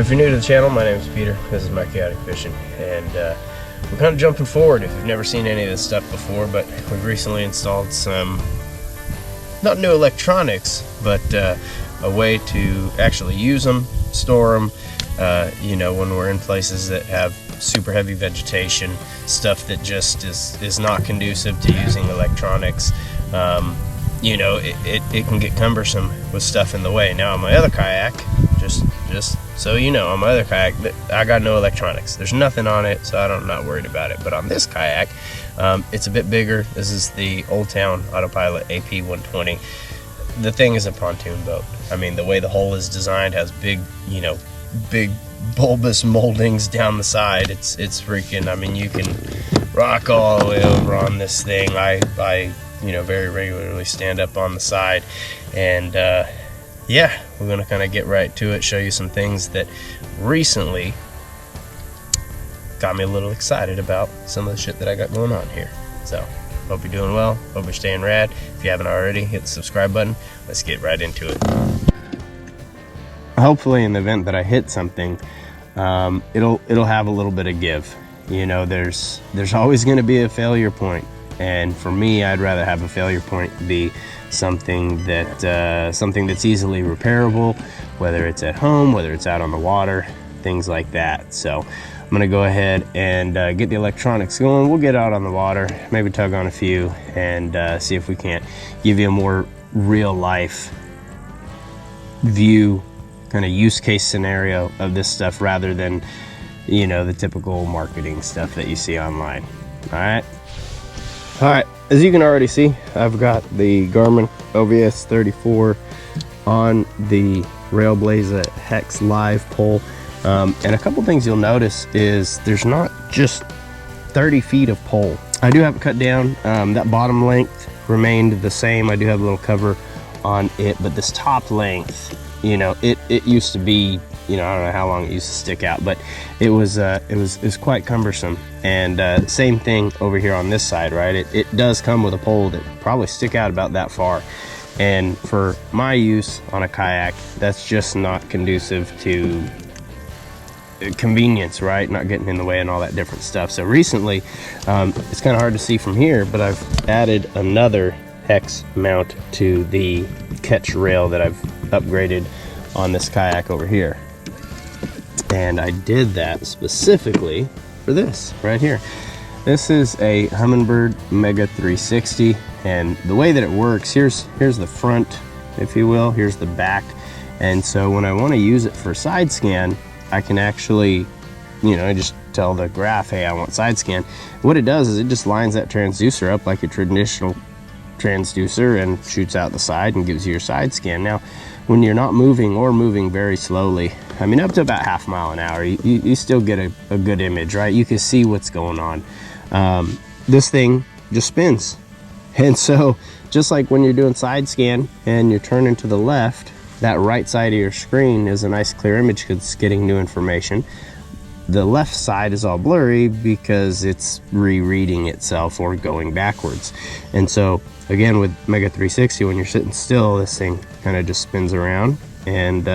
if you're new to the channel, my name is Peter. This is my Chaotic Fishing, and we're kind of jumping forward if you've never seen any of this stuff before, but we've recently installed some, not new electronics, but a way to actually use them, store them, you know, when we're in places that have super heavy vegetation, stuff that just is not conducive to using electronics. You know, it can get cumbersome with stuff in the way. Now on my other kayak, just so you know, on my other kayak, I got no electronics. There's nothing on it, so I'm not worried about it. But on this kayak, it's a bit bigger. This is the Old Town Autopilot AP 120. The thing is a pontoon boat. I mean, the way the hull is designed has big, you know, big bulbous moldings down the side. It's freaking, I mean, you can rock all the way over on this thing. I you know, very regularly stand up on the side, and yeah, we're gonna kind of get right to it, show you some things that recently got me a little excited about some of the shit that I got going on here. So hope you're doing well, hope you're staying rad. If you haven't already, hit the subscribe button. Let's get right into it. Hopefully in the event that I hit something, it'll have a little bit of give. You know, there's always going to be a failure point, and for me, I'd rather have a failure point be something that's easily repairable, whether it's at home, whether it's out on the water, things like that. So I'm gonna go ahead and get the electronics going. We'll get out on the water, maybe tug on a few, and see if we can't give you a more real life view, kind of use case scenario of this stuff, rather than, you know, the typical marketing stuff that you see online. All right, as you can already see, I've got the Garmin OVS 34 on the Railblaza Hex Live pole. And a couple things you'll notice is there's not just 30 feet of pole. I do have it cut down. That bottom length remained the same. I do have a little cover on it, but this top length, you know, it used to be, you know, I don't know how long it used to stick out, but it was quite cumbersome. And same thing over here on this side, right? It does come with a pole that probably stick out about that far. And for my use on a kayak, that's just not conducive to convenience, right? Not getting in the way and all that different stuff. So recently, it's kind of hard to see from here, but I've added another hex mount to the catch rail that I've upgraded on this kayak over here. And I did that specifically for this right here. This is a Humminbird MEGA360, and the way that it works, here's the front, if you will, here's the back. And so when I want to use it for side scan, I can actually, you know, just tell the graph, hey, I want side scan. What it does is it just lines that transducer up like a traditional transducer and shoots out the side and gives you your side scan. Now, when you're not moving or moving very slowly, I mean, up to about half mile an hour, you still get a good image, right? You can see what's going on. This thing just spins. And so just like when you're doing side scan and you're turning to the left, that right side of your screen is a nice clear image because it's getting new information. The left side is all blurry because it's rereading itself or going backwards. And so again, with MEGA360, when you're sitting still, this thing kind of just spins around and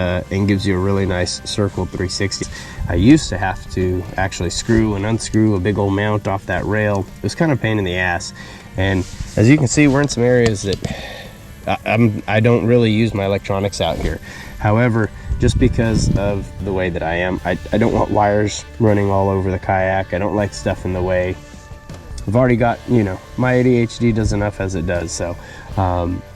gives you a really nice circle 360. I used to have to actually screw and unscrew a big old mount off that rail. It was kind of a pain in the ass. And as you can see, we're in some areas that I don't really use my electronics out here. However, just because of the way that I am, I don't want wires running all over the kayak. I don't like stuff in the way. I've already got, you know, my ADHD does enough as it does. So,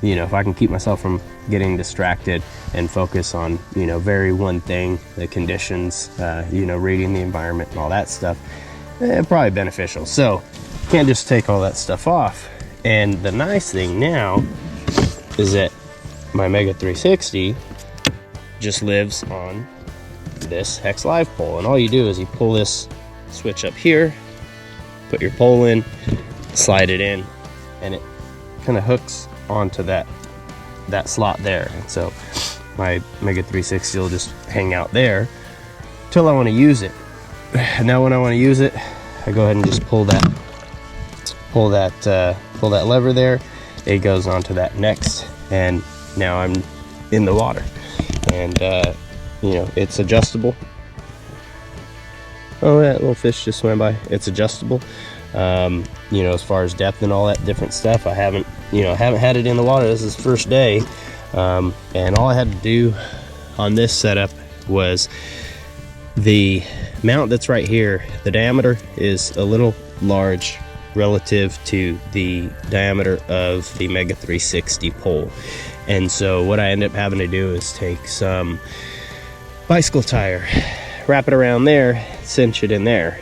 you know, if I can keep myself from getting distracted and focus on, you know, very one thing, the conditions, you know, reading the environment and all that stuff, probably beneficial. So can't just take all that stuff off. And the nice thing now is that my MEGA360 just lives on this Hex Live pole, and all you do is you pull this switch up here, put your pole in, slide it in, and it kind of hooks onto that slot there. And so my MEGA360 will just hang out there till I want to use it. Now when I want to use it, I go ahead and just pull that lever there. It goes onto that next, and now I'm in the water. And you know, it's adjustable Oh, that little fish just swam by. It's adjustable. You know, as far as depth and all that different stuff, I haven't had it in the water. This is the first day, and all I had to do on this setup was the mount that's right here. The diameter is a little large relative to the diameter of the MEGA360 pole, and so what I end up having to do is take some bicycle tire, wrap it around there, cinch it in there.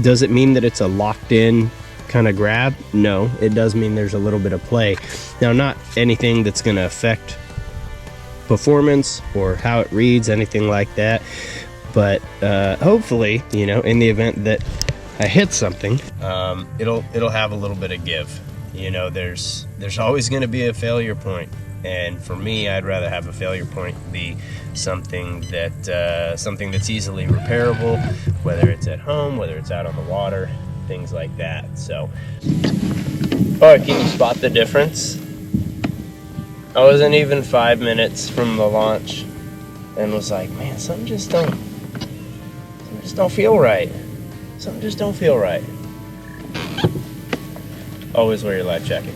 Does it mean that it's a locked in kind of grab? No, it does mean there's a little bit of play. Now, not anything that's going to affect performance or how it reads, anything like that, but hopefully, you know, in the event that I hit something, it'll have a little bit of give. You know, there's always going to be a failure point, and for me, I'd rather have a failure point be something that's easily repairable, whether it's at home, whether it's out on the water, things like that. So, oh, can you spot the difference? I wasn't even 5 minutes from the launch and was like, man, something just don't feel right. Something just don't feel right. Always wear your life jacket,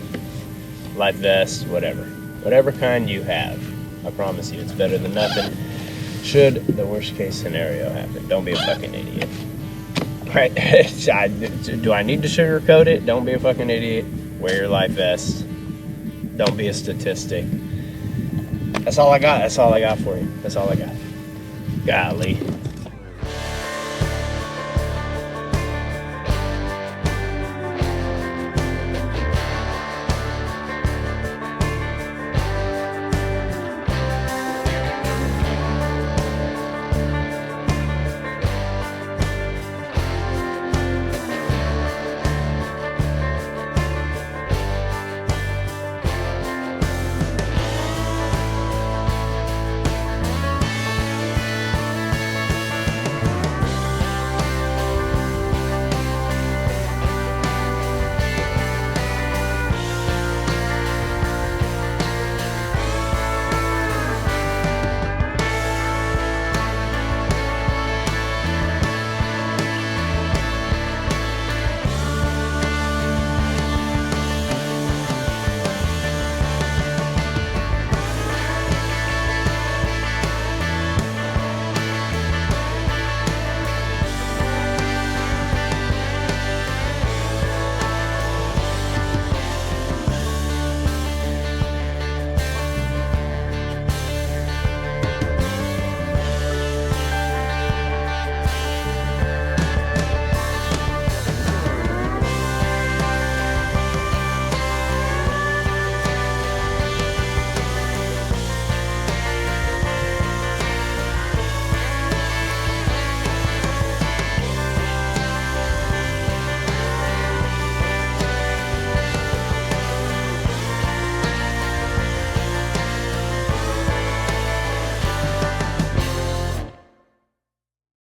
life vest, whatever kind you have. I promise you, it's better than nothing. Should the worst case scenario happen, don't be a fucking idiot. Right? Do I need to sugarcoat it? Don't be a fucking idiot. Wear your life vest. Don't be a statistic. That's all I got. That's all I got for you. That's all I got. Golly.